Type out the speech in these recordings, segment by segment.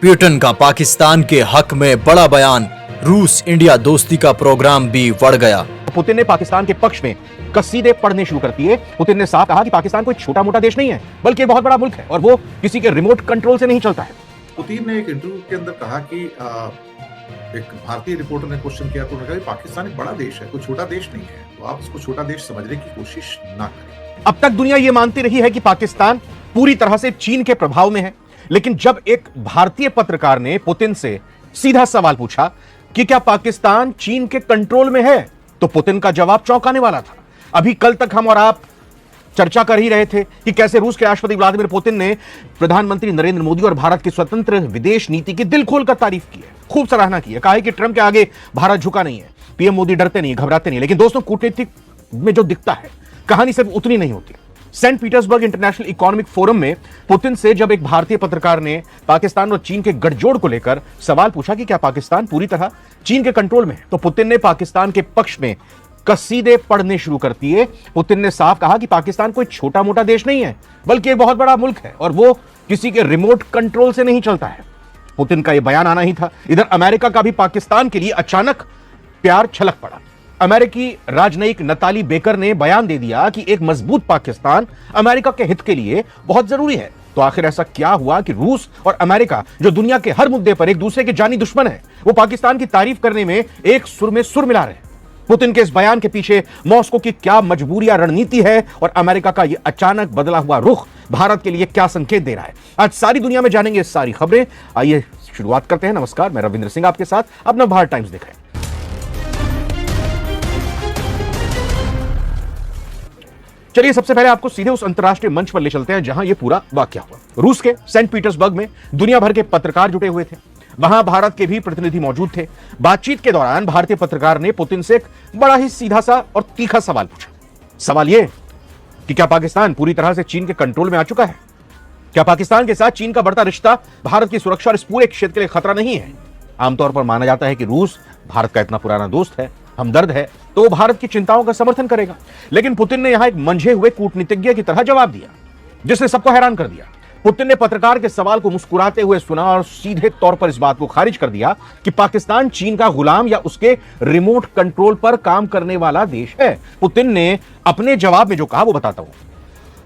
Putin का पाकिस्तान के हक में बड़ा बयान, रूस इंडिया दोस्ती का प्रोग्राम भी बढ़ गया। पुतिन ने पाकिस्तान के पक्ष में कसीदे पढ़ने शुरू कर दिए। पुतिन ने साफ कहा कि पाकिस्तान कोई छोटा मोटा देश नहीं है, बल्कि एक बहुत बड़ा मुल्क है और वो किसी के रिमोट कंट्रोल से नहीं चलता है। पुतिन ने एक इंटरव्यू के अंदर कहा कि एक भारतीय रिपोर्टर ने क्वेश्चन किया तो उन्होंने कहा कि पाकिस्तान एक बड़ा देश है, कोई छोटा देश नहीं है, तो आप इसको छोटा देश समझने की कोशिश ना करें। अब तक दुनिया ये मानती रही है कि पाकिस्तान पूरी तरह से चीन के प्रभाव में है, लेकिन जब एक भारतीय पत्रकार ने पुतिन से सीधा सवाल पूछा कि क्या पाकिस्तान चीन के कंट्रोल में है, तो पुतिन का जवाब चौंकाने वाला था। अभी कल तक हम और आप चर्चा कर ही रहे थे कि कैसे रूस के राष्ट्रपति व्लादिमीर पुतिन ने प्रधानमंत्री नरेंद्र मोदी और भारत की स्वतंत्र विदेश नीति की दिल खोलकर तारीफ की है, खूब सराहना की है, कहा है कि ट्रंप के आगे भारत झुका नहीं है, पीएम मोदी डरते नहीं, घबराते नहीं। लेकिन दोस्तों, कूटनीति में जो दिखता है, कहानी सिर्फ उतनी नहीं होती। Saint Petersburg International Economic Forum में पुतिन से जब एक भारतीय पत्रकार ने पाकिस्तान और चीन के गठजोड़ को लेकर सवाल पूछा कि क्या पाकिस्तान पूरी तरह चीन के कंट्रोल में है, तो पुतिन ने पाकिस्तान के पक्ष में कसीदे पढ़ने शुरू कर दिए। पुतिन ने साफ कहा कि पाकिस्तान कोई छोटा मोटा देश नहीं है, बल्कि एक बहुत बड़ा मुल्क है और वो किसी के रिमोट कंट्रोल से नहीं चलता है। पुतिन का यह बयान आना ही था। इधर अमेरिका का भी पाकिस्तान के लिए अचानक प्यार छलक पड़ा। अमेरिकी राजनयिक नताली बेकर ने बयान दे दिया कि एक मजबूत पाकिस्तान अमेरिका के हित के लिए बहुत जरूरी है। तो आखिर ऐसा क्या हुआ कि रूस और अमेरिका, जो दुनिया के हर मुद्दे पर एक दूसरे के जानी दुश्मन है, वो पाकिस्तान की तारीफ करने में एक सुर में सुर मिला रहे हैं। पुतिन के इस बयान के पीछे मॉस्को की क्या मजबूरी या रणनीति है और अमेरिका का यह अचानक बदला हुआ रुख भारत के लिए क्या संकेत दे रहा है, आज सारी दुनिया में जानेंगे सारी खबरें। आइए शुरुआत करते हैं। नमस्कार, मैं रविंद्र सिंह आपके साथ, अपना भारत टाइम्स देख रहे हैं। चलिए सबसे पहले आपको सीधे उस अंतर्राष्ट्रीय मंच पर ले चलते हैं जहां यह पूरा वाकया हुआ। रूस के सेंट पीटर्सबर्ग में दुनिया भर के पत्रकार जुटे हुए थे। वहां भारत के भी प्रतिनिधि मौजूद थे। बातचीत के दौरान भारतीय पत्रकार ने पुतिन से एक बड़ा ही सीधा सा और तीखा सवाल पूछा। सवाल यह कि क्या पाकिस्तान पूरी तरह से चीन के कंट्रोल में आ चुका है? क्या पाकिस्तान के साथ चीन का बढ़ता रिश्ता भारत की सुरक्षा और इस पूरे क्षेत्र के लिए खतरा नहीं है? आमतौर पर माना जाता है कि रूस भारत का इतना पुराना दोस्त है, हमदर्द है, तो वो भारत की चिंताओं का समर्थन करेगा। लेकिन पुतिन ने यहां एक मंझे हुए कूटनीतिज्ञ की तरह जवाब दिया, जिसने सबको हैरान कर दिया। पुतिन ने पत्रकार के सवाल को मुस्कुराते हुए सुना और सीधे तौर पर इस बात को खारिज कर दिया कि पाकिस्तान चीन का गुलाम या उसके रिमोट कंट्रोल पर काम करने वाला देश है। पुतिन ने अपने जवाब में जो कहा वो बताता हूं।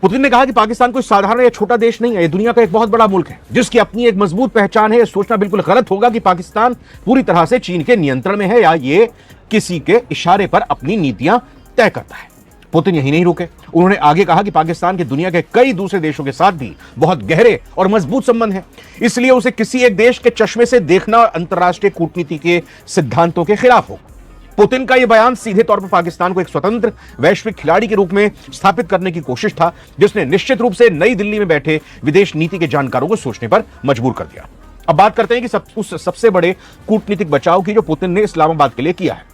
पुतिन ने कहा कि पाकिस्तान कोई साधारण या छोटा देश नहीं है, ये दुनिया का एक बहुत बड़ा मुल्क है जिसकी अपनी एक मजबूत पहचान है। यह सोचना बिल्कुल गलत होगा कि पाकिस्तान पूरी तरह से चीन के नियंत्रण में है या ये किसी के इशारे पर अपनी नीतियां तय करता है। पुतिन यही नहीं रुके, उन्होंने आगे कहा कि पाकिस्तान के दुनिया के कई दूसरे देशों के साथ भी बहुत गहरे और मजबूत संबंध हैं, इसलिए उसे किसी एक देश के चश्मे से देखना अंतर्राष्ट्रीय कूटनीति के सिद्धांतों के खिलाफ होगा। पुतिन का यह बयान सीधे तौर पर पाकिस्तान को एक स्वतंत्र वैश्विक खिलाड़ी के रूप में स्थापित करने की कोशिश था, जिसने निश्चित रूप से नई दिल्ली में बैठे विदेश नीति के जानकारों को सोचने पर मजबूर कर दिया। अब बात करते हैं कि उस सबसे बड़े कूटनीतिक बचाव की जो पुतिन ने इस्लामाबाद के लिए किया है।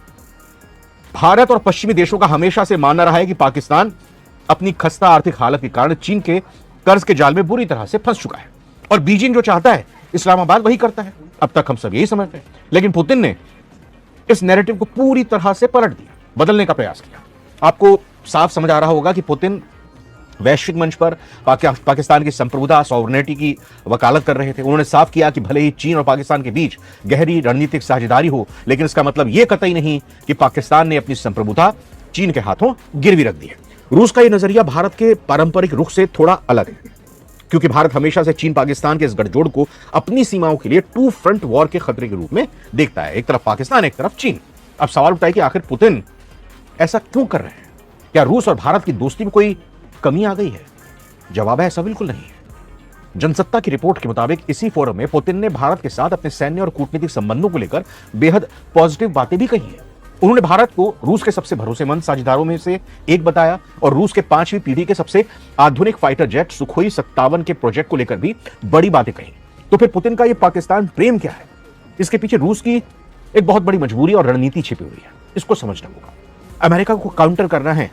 भारत और पश्चिमी देशों का हमेशा से मानना रहा है कि पाकिस्तान अपनी खस्ता आर्थिक हालत के कारण चीन के कर्ज के जाल में बुरी तरह से फंस चुका है और बीजिंग जो चाहता है इस्लामाबाद वही करता है। अब तक हम सब यही समझते हैं, लेकिन पुतिन ने इस नैरेटिव को पूरी तरह से पलट दिया, बदलने का प्रयास किया। आपको साफ समझ आ रहा होगा कि पुतिन वैश्विक मंच पर पाकिस्तान की संप्रभुता, सॉवरेनिटी की वकालत कर रहे थे। उन्होंने साफ किया कि भले ही चीन और पाकिस्तान के बीच गहरी रणनीतिक साझेदारी हो, लेकिन इसका मतलब यह कतई नहीं कि पाकिस्तान ने अपनी संप्रभुता चीन के हाथों गिरवी रख दी है। रूस का यह नजरिया भारत के पारंपरिक रुख से थोड़ा अलग है, क्योंकि भारत हमेशा से चीन पाकिस्तान के इस गठजोड़ को अपनी सीमाओं के लिए टू फ्रंट वॉर के खतरे के रूप में देखता है, एक तरफ पाकिस्तान, एक तरफ चीन। अब सवाल उठा है कि आखिर पुतिन ऐसा क्यों कर रहे हैं? क्या रूस और भारत की दोस्ती में कोई कमी आ गई है? जवाब है ऐसा बिल्कुल नहीं है। जनसत्ता की रिपोर्ट के मुताबिक इसी फोरम में पुतिन ने भारत के साथ अपने सैन्य और कूटनीतिक संबंधों को लेकर बेहद पॉजिटिव बातें भी कही हैं। उन्होंने भारत को रूस के सबसे भरोसेमंद साझेदारों में से एक बताया और रूस के 5वीं पीढ़ी के सबसे आधुनिक फाइटर जेट सुखोई 57 के प्रोजेक्ट को लेकर भी बड़ी बातें कही। तो फिर पुतिन का यह पाकिस्तान प्रेम क्या है? इसके पीछे रूस की एक बहुत बड़ी मजबूरी और रणनीति छिपी हुई है, इसको समझना होगा। अमेरिका को काउंटर करना है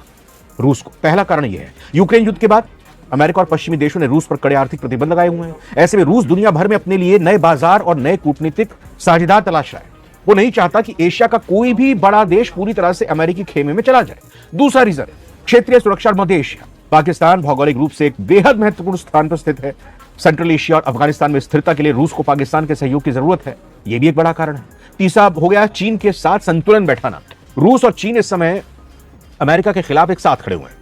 रूस को। पहला कारण यह है, यूक्रेन युद्ध के बाद अमेरिका और पश्चिमी देशों ने रूस पर कड़े आर्थिक प्रतिबंध लगाए हुए हैं। ऐसे में रूस दुनिया भर में अपने लिए नए बाजार और नए कूटनीतिक साझेदार तलाश रहा है। वो नहीं चाहता कि एशिया का कोई भी बड़ा देश पूरी तरह से अमेरिकी खेमे में चला जाए। दूसरा रीजन, क्षेत्रीय सुरक्षा और मध्य एशिया। पाकिस्तान भौगोलिक रूप से एक बेहद महत्वपूर्ण स्थान पर स्थित है। सेंट्रल एशिया और अफगानिस्तान में स्थिरता के लिए रूस को पाकिस्तान के सहयोग की जरूरत है, यह भी एक बड़ा कारण है। तीसरा हो गया चीन के साथ संतुलन बैठाना। रूस और चीन इस समय अमेरिका के खिलाफ एक साथ खड़े हुए हैं।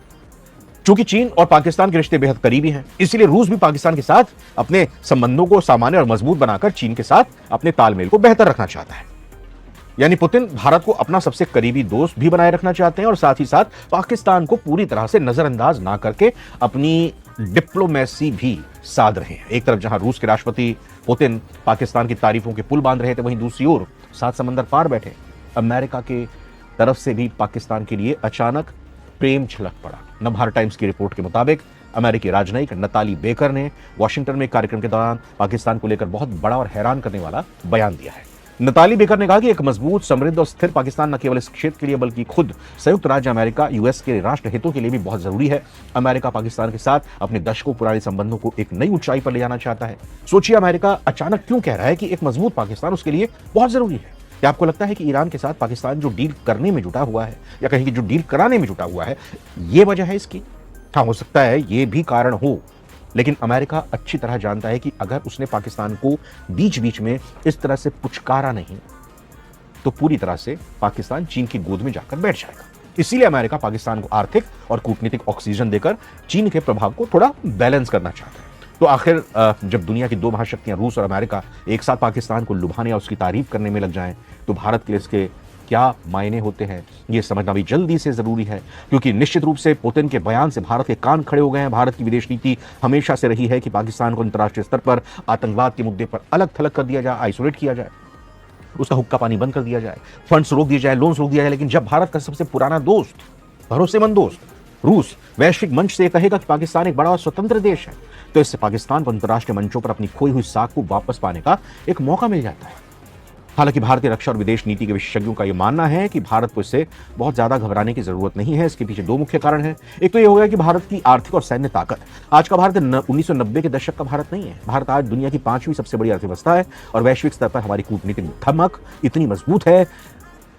चूंकि चीन और पाकिस्तान के रिश्ते बेहद करीबी हैं, इसलिए रूस भी पाकिस्तान के साथ अपने संबंधों को सामान्य और मजबूत बनाकर चीन के साथ अपने तालमेल को बेहतर रखना चाहता है। यानी पुतिन भारत को अपना सबसे करीबी दोस्त भी बनाए रखना चाहते हैं और साथ ही साथ पाकिस्तान को पूरी तरह से नजरअंदाज ना करके अपनी डिप्लोमेसी भी साध रहे हैं। एक तरफ जहां रूस के राष्ट्रपति पुतिन पाकिस्तान की तारीफों के पुल बांध रहे थे, वहीं दूसरी ओर सात समंदर पार बैठे अमेरिका के तरफ से भी पाकिस्तान के लिए अचानक प्रेम छलक पड़ा। नवभारत टाइम्स की रिपोर्ट के मुताबिक अमेरिकी राजनयिक नताली बेकर ने वाशिंगटन में कार्यक्रम के दौरान पाकिस्तान को लेकर बहुत बड़ा और हैरान करने वाला बयान दिया है। नताली बेकर ने कहा कि एक मजबूत, समृद्ध और स्थिर पाकिस्तान न केवल इस क्षेत्र के लिए बल्कि खुद संयुक्त राज्य अमेरिका यूएस के राष्ट्र हितों के लिए भी बहुत जरूरी है। अमेरिका पाकिस्तान के साथ अपने दशकों पुराने संबंधों को एक नई ऊंचाई पर ले जाना चाहता है। सोचिए अमेरिका अचानक क्यों कह रहा है कि एक मजबूत पाकिस्तान उसके लिए बहुत जरूरी है। क्या आपको लगता है कि ईरान के साथ पाकिस्तान जो डील करने में जुटा हुआ है या कहीं की जो डील कराने में जुटा हुआ है, यह वजह है इसकी? हाँ, हो सकता है यह भी कारण हो, लेकिन अमेरिका अच्छी तरह जानता है कि अगर उसने पाकिस्तान को बीच बीच में इस तरह से पुचकारा नहीं तो पूरी तरह से पाकिस्तान चीन की गोद में जाकर बैठ जाएगा। इसीलिए अमेरिका पाकिस्तान को आर्थिक और कूटनीतिक ऑक्सीजन देकर चीन के प्रभाव को थोड़ा बैलेंस करना चाहता है। तो आखिर जब दुनिया की दो महाशक्तियां रूस और अमेरिका एक साथ पाकिस्तान को लुभाने या उसकी तारीफ करने में लग जाएं, तो भारत के लिए इसके क्या मायने होते हैं, यह समझना भी जल्दी से जरूरी है। क्योंकि निश्चित रूप से पुतिन के बयान से भारत के कान खड़े हो गए हैं। भारत की विदेश नीति हमेशा से रही है कि पाकिस्तान को अंतर्राष्ट्रीय स्तर पर आतंकवाद के मुद्दे पर अलग थलग कर दिया जाए, आइसोलेट किया जाए, उसका हुक्का पानी बंद कर दिया जाए, फंड्स रोक दिए जाए, लोन्स रोक दिया जाए। लेकिन जब भारत का सबसे पुराना दोस्त, भरोसेमंद दोस्त रूस वैश्विक मंच से कहेगा कि पाकिस्तान एक बड़ा और स्वतंत्र देश है, तो इससे पाकिस्तान को अंतर्राष्ट्रीय मंचों पर अपनी खोई हुई साख को वापस पाने का एक मौका मिल जाता है। हालांकि भारतीय रक्षा और विदेश नीति के विशेषज्ञों का यह मानना है कि भारत को इससे बहुत ज्यादा घबराने की जरूरत नहीं है। इसके पीछे दो मुख्य कारण हैं। एक तो यह हो गया कि भारत की आर्थिक और सैन्य ताकत, आज का भारत 1990 के दशक का भारत नहीं है। भारत आज दुनिया की 5वीं सबसे बड़ी अर्थव्यवस्था है और वैश्विक स्तर पर हमारी कूटनीतिक धमक इतनी मजबूत है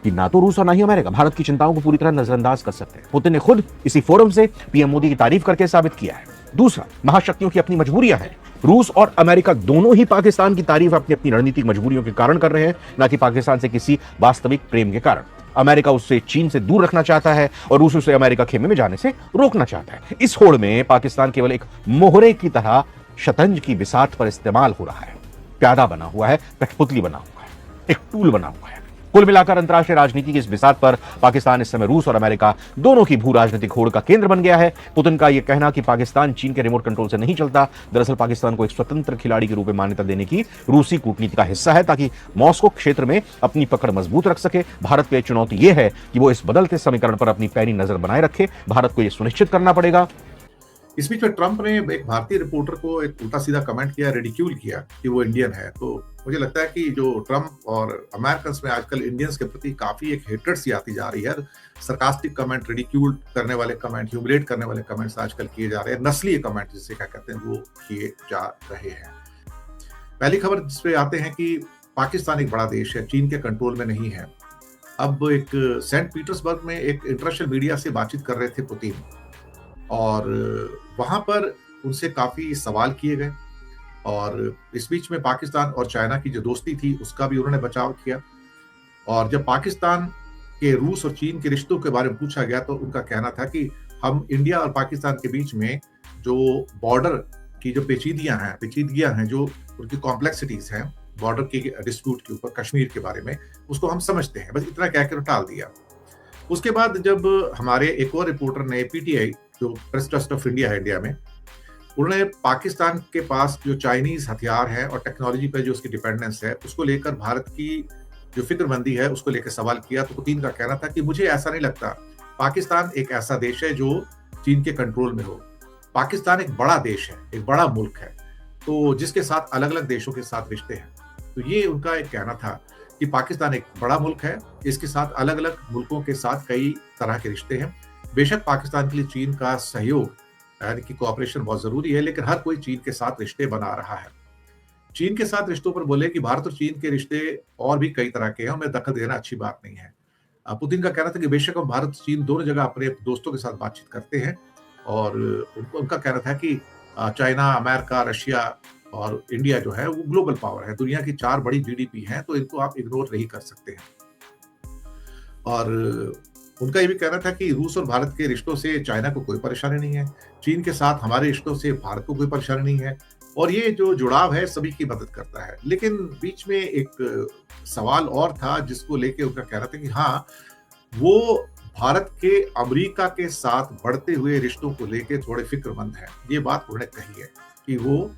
कि ना तो रूस और ना ही अमेरिका भारत की चिंताओं को पूरी तरह नजरअंदाज कर सकते हैं। पुतिन ने खुद इसी फोरम से पीएम मोदी की तारीफ करके साबित किया है। दूसरा, महाशक्तियों की अपनी मजबूरियां हैं। रूस और अमेरिका दोनों ही पाकिस्तान की तारीफ अपनी अपनी रणनीतिक मजबूरियों के कारण कर रहे हैं, ना कि पाकिस्तान से किसी वास्तविक प्रेम के कारण। अमेरिका उससे चीन से दूर रखना चाहता है और रूस उसे अमेरिका खेमे में जाने से रोकना चाहता है। इस होड़ में पाकिस्तान केवल एक मोहरे की तरह शतरंज की बिसात पर इस्तेमाल हो रहा है। प्यादा बना हुआ है, कठपुतली बना हुआ है, एक टूल बना हुआ है। कुल मिलाकर अंतर्राष्ट्रीय राजनीति की इस बिसात पर पाकिस्तान इस समय रूस और अमेरिका दोनों की भू राजनीतिक होड़ का केंद्र बन गया है। पुतिन का यह कहना कि पाकिस्तान चीन के रिमोट कंट्रोल से नहीं चलता, दरअसल पाकिस्तान को एक स्वतंत्र खिलाड़ी के रूप में मान्यता देने की रूसी कूटनीति का हिस्सा है, ताकि मॉस्को क्षेत्र में अपनी पकड़ मजबूत रख सके। भारत के लिए चुनौती यह है कि वो इस बदलते समीकरण पर अपनी पैनी नजर बनाए रखे। भारत को यह सुनिश्चित करना पड़ेगा। इस बीच में ट्रंप ने एक भारतीय रिपोर्टर को एक उल्टा सीधा कमेंट किया, रिडिक्यूल किया कि वो इंडियन है। तो मुझे लगता है कि जो ट्रंप और अमेरिकन में आजकल इंडियंस के प्रति काफी एक हेट्रेड सी आती जा रही है। सरकास्टिक कमेंट, रिडिक्यूल करने वाले कमेंट, ह्यूमिलेट करने वाले कमेंट्स आजकल किए जा रहे हैं। नस्लीय कमेंट जिसे क्या कहते हैं, वो किए जा रहे हैं। पहली खबर जिस पे आते हैं कि पाकिस्तान एक बड़ा देश है, चीन के कंट्रोल में नहीं है। अब एक सेंट पीटर्सबर्ग में एक इंटरनेशनल मीडिया से बातचीत कर रहे थे पुतिन, और वहां पर उनसे काफी सवाल किए गए और इस बीच में पाकिस्तान और चाइना की जो दोस्ती थी उसका भी उन्होंने बचाव किया। और जब पाकिस्तान के रूस और चीन के रिश्तों के बारे में पूछा गया तो उनका कहना था कि हम इंडिया और पाकिस्तान के बीच में जो बॉर्डर की जो पेचीदगियां हैं, जो उनकी कॉम्प्लेक्सिटीज हैं बॉर्डर के डिस्प्यूट के ऊपर, कश्मीर के बारे में, उसको हम समझते हैं। बस इतना कहकर टाल दिया। उसके बाद जब हमारे एक और रिपोर्टर ने, पीटीआई जो प्रेस ट्रस्ट ऑफ इंडिया है इंडिया में, उन्होंने पाकिस्तान के पास जो चाइनीज हथियार है और टेक्नोलॉजी पर जो उसकी डिपेंडेंस है उसको लेकर भारत की जो फिक्रमंदी है उसको लेकर सवाल किया। तो पुतिन का कहना था कि मुझे ऐसा नहीं लगता पाकिस्तान एक ऐसा देश है जो चीन के कंट्रोल में हो। पाकिस्तान एक बड़ा देश है, एक बड़ा मुल्क है, तो जिसके साथ अलग अलग देशों के साथ रिश्ते हैं। तो ये उनका एक कहना था कि पाकिस्तान एक बड़ा मुल्क है, इसके साथ अलग अलग मुल्कों के साथ कई तरह के रिश्ते हैं। बेशक पाकिस्तान के लिए चीन का सहयोग यानी कि कोऑपरेशन बहुत जरूरी है, लेकिन हर कोई चीन के साथ रिश्ते बना रहा है। चीन के साथ रिश्तों पर बोले कि भारत और चीन के रिश्ते और भी कई तरह के हैं, उनमें दखल देना अच्छी बात नहीं है। पुतिन का कहना था कि बेशक हम भारत चीन दोनों जगह अपने दोस्तों के साथ बातचीत करते हैं और उनका कहना था कि चाइना, अमेरिका, रशिया और इंडिया जो है वो ग्लोबल पावर है, दुनिया की 4 बड़ी जीडीपी हैं, तो इनको आप इग्नोर नहीं कर सकते हैं। और उनका ये भी कहना था कि रूस और भारत के रिश्तों से चाइना को कोई परेशानी नहीं है, चीन के साथ हमारे रिश्तों से भारत को कोई परेशानी नहीं है, और ये जो जुड़ाव है सभी की मदद करता है। लेकिन बीच में एक सवाल और था जिसको लेके उनका कहना था कि हाँ, वो भारत के अमेरिका के साथ बढ़ते हुए रिश्तों को लेके थोड़े फिक्रमंद हैं। ये बात उन्होंने कही है कि वो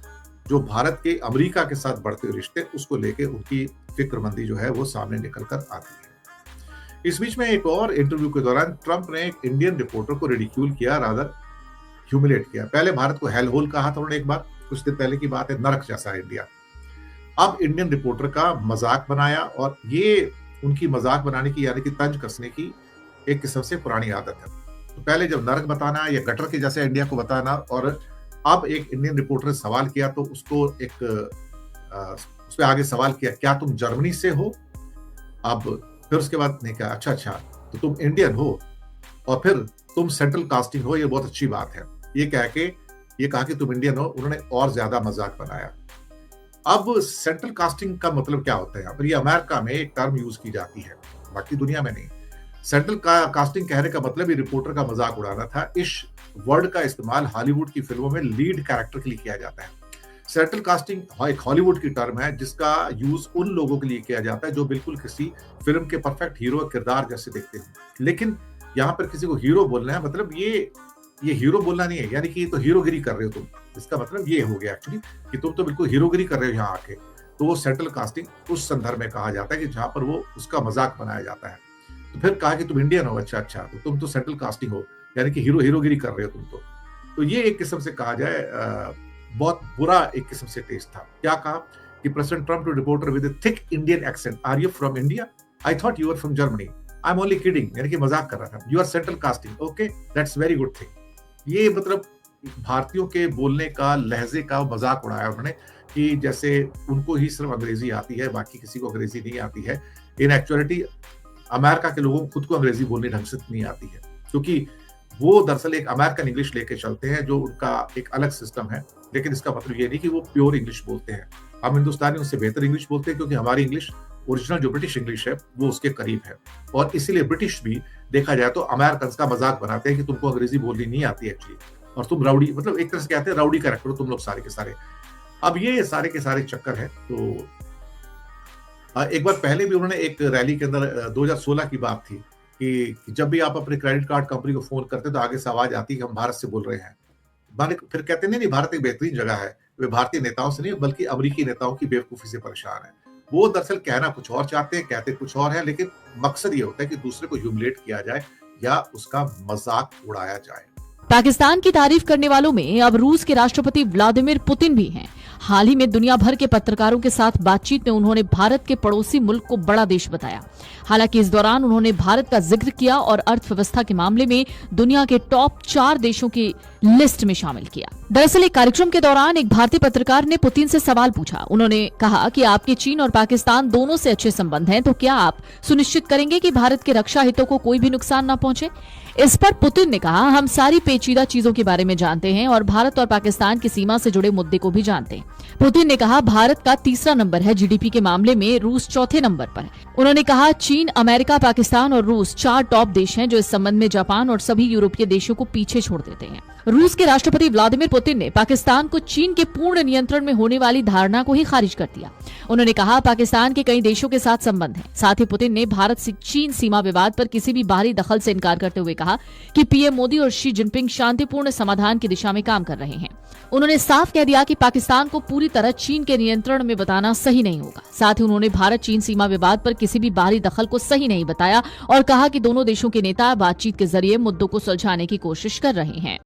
जो भारत के अमेरिका के साथ बढ़ते हुए रिश्ते, उसको लेके उनकी फिक्रमंदी जो है वो सामने निकल कर आती है। इस बीच में एक और इंटरव्यू के दौरान ट्रंप ने एक इंडियन रिपोर्टर को रिडिक्यूल किया, रादर ह्यूमिलेट किया। पहले भारत को हेल होल कहा था उन्होंने एक बार, कुछ दिन पहले की बात है, नरक जैसा है इंडिया। अब इंडियन रिपोर्टर का मजाक बनाया, और ये उनकी मजाक बनाने की यानी कि तंज कसने की एक किस्म से पुरानी आदत है। तो पहले जब नरक बताना या गटर के जैसे इंडिया को बताना, और अब एक इंडियन रिपोर्टर ने सवाल किया तो उसको उस पर आगे सवाल किया, क्या तुम जर्मनी से हो? अब फिर उसके बाद ने कहा, अच्छा तो तुम इंडियन हो और फिर तुम सेंट्रल कास्टिंग हो, ये बहुत अच्छी बात है। ये कहा कि तुम इंडियन हो, उन्होंने और ज्यादा मजाक बनाया। अब सेंट्रल कास्टिंग का मतलब क्या होता है यहाँ पर? ये अमेरिका में एक टर्म यूज की जाती है, बाकी दुनिया में नहीं। सेंट्रल कास्टिंग कहने का मतलब ये रिपोर्टर का मजाक उड़ाना था। इस वर्ड का इस्तेमाल हॉलीवुड की फिल्मों में लीड कैरेक्टर के लिए किया जाता है। सेंट्रल कास्टिंग एक हॉलीवुड की टर्म है जिसका यूज उन लोगों के लिए किया जाता है जो बिल्कुल किसी फिल्म के परफेक्ट हीरो किरदार जैसे दिखते हैं। लेकिन यहाँ पर किसी को हीरो बोलना है, मतलब ये हीरो बोलना नहीं है, यानी कि तो हीरोगिरी कर रहे हो तुम, इसका मतलब ये हो गया एक्चुअली कि तुम तो बिल्कुल हीरोगिरी कर रहे हो यहाँ आके। तो वो सेंट्रल कास्टिंग उस संदर्भ में कहा जाता है कि जहां पर वो उसका मजाक बनाया जाता है। तो फिर कहा कि तुम इंडियन हो, अच्छा तो तुम तो सेंट्रल कास्टिंग हो, यानी कि हीरोगिरी कर रहे हो तुम तो ये एक किस्म से कहा जाए बहुत बुरा एक किस्म से टेस्ट था। क्या कहा कि president Trump to reporter with thick Indian accent, are you from India? I thought you are from Germany, I am only kidding, यानी कि मजाक कर रहा था। You are central casting, okay that's very good thing. ये मतलब भारतीयों के बोलने का, लहजे का मजाक उड़ाया उन्होंने कि जैसे उनको ही सिर्फ अंग्रेजी आती है, बाकी किसी को अंग्रेजी नहीं आती है। इन एक्चुअलिटी अमेरिका के लोगों को खुद को अंग्रेजी बोलने ढंग से नहीं आती है, क्योंकि वो दरअसल एक अमेरिकन इंग्लिश लेके चलते हैं जो उनका एक अलग सिस्टम है। लेकिन इसका मतलब ये नहीं कि वो प्योर इंग्लिश बोलते हैं। हम हिंदुस्तानी उससे बेहतर इंग्लिश बोलते हैं, क्योंकि हमारी इंग्लिश ओरिजिनल जो ब्रिटिश इंग्लिश है वो उसके करीब है, और इसीलिए ब्रिटिश भी देखा जाए तो अमेरिकन का मजाक बनाते हैं कि तुमको अंग्रेजी बोलनी नहीं आती एक्चुअली, और तुम राउडी, मतलब एक तरह से कहते हैं राउडी कैरेक्टर हो तुम लोग सारे के सारे। अब ये सारे के सारे चक्कर है। तो एक बार पहले भी उन्होंने एक रैली के अंदर 2016 की बात थी कि जब भी आप अपने क्रेडिट कार्ड कंपनी को फोन करते तो आगे से आवाज आती कि हम भारत से बोल रहे हैं। फिर कहते नहीं भारत एक बेहतरीन जगह है, वे भारतीय नेताओं से नहीं बल्कि अमेरिकी नेताओं की बेवकूफी से परेशान है। वो दरअसल कहना कुछ और चाहते हैं, कहते कुछ और है, लेकिन मकसद ये होता है कि दूसरे को ह्यूमिलेट किया जाए या उसका मजाक उड़ाया जाए। पाकिस्तान की तारीफ करने वालों में अब रूस के राष्ट्रपति व्लादिमीर पुतिन भी हैं। हाल ही में दुनिया भर के पत्रकारों के साथ बातचीत में उन्होंने भारत के पड़ोसी मुल्क को बड़ा देश बताया। हालांकि इस दौरान उन्होंने भारत का जिक्र किया और अर्थव्यवस्था के मामले में दुनिया के टॉप 4 देशों की लिस्ट में शामिल किया। दरअसल एक कार्यक्रम के दौरान एक भारतीय पत्रकार ने पुतिन से सवाल पूछा। उन्होंने कहा कि आपके चीन और पाकिस्तान दोनों से अच्छे संबंध हैं, तो क्या आप सुनिश्चित करेंगे कि भारत के रक्षा हितों को कोई भी नुकसान न पहुंचे? इस पर पुतिन ने कहा, हम सारी पेचीदा चीजों के बारे में जानते हैं और भारत और पाकिस्तान की सीमा से जुड़े मुद्दे को भी जानते हैं। पुतिन ने कहा, भारत का 3रा नंबर है, जीडीपी के मामले में रूस 4थे नंबर पर है। उन्होंने कहा, चीन, अमेरिका, पाकिस्तान और रूस 4 टॉप देश हैं जो इस संबंध में जापान और सभी यूरोपीय देशों को पीछे छोड़ देते हैं। रूस के राष्ट्रपति व्लादिमीर पुतिन ने पाकिस्तान को चीन के पूर्ण नियंत्रण में होने वाली धारणा को ही खारिज कर दिया। उन्होंने कहा, पाकिस्तान के कई देशों के साथ संबंध है। साथ ही पुतिन ने भारत से चीन सीमा विवाद पर किसी भी बाहरी दखल से इनकार करते हुए कहा कि पीएम मोदी और शी जिनपिंग शांतिपूर्ण समाधान की दिशा में काम कर रहे हैं। उन्होंने साफ कह दिया कि पाकिस्तान को पूरी तरह चीन के नियंत्रण में बताना सही नहीं होगा। साथ ही उन्होंने भारत चीन सीमा विवाद पर किसी भी बाहरी दखल को सही नहीं बताया और कहा कि दोनों देशों के नेता बातचीत के जरिए मुद्दों को सुलझाने की कोशिश कर रहे हैं।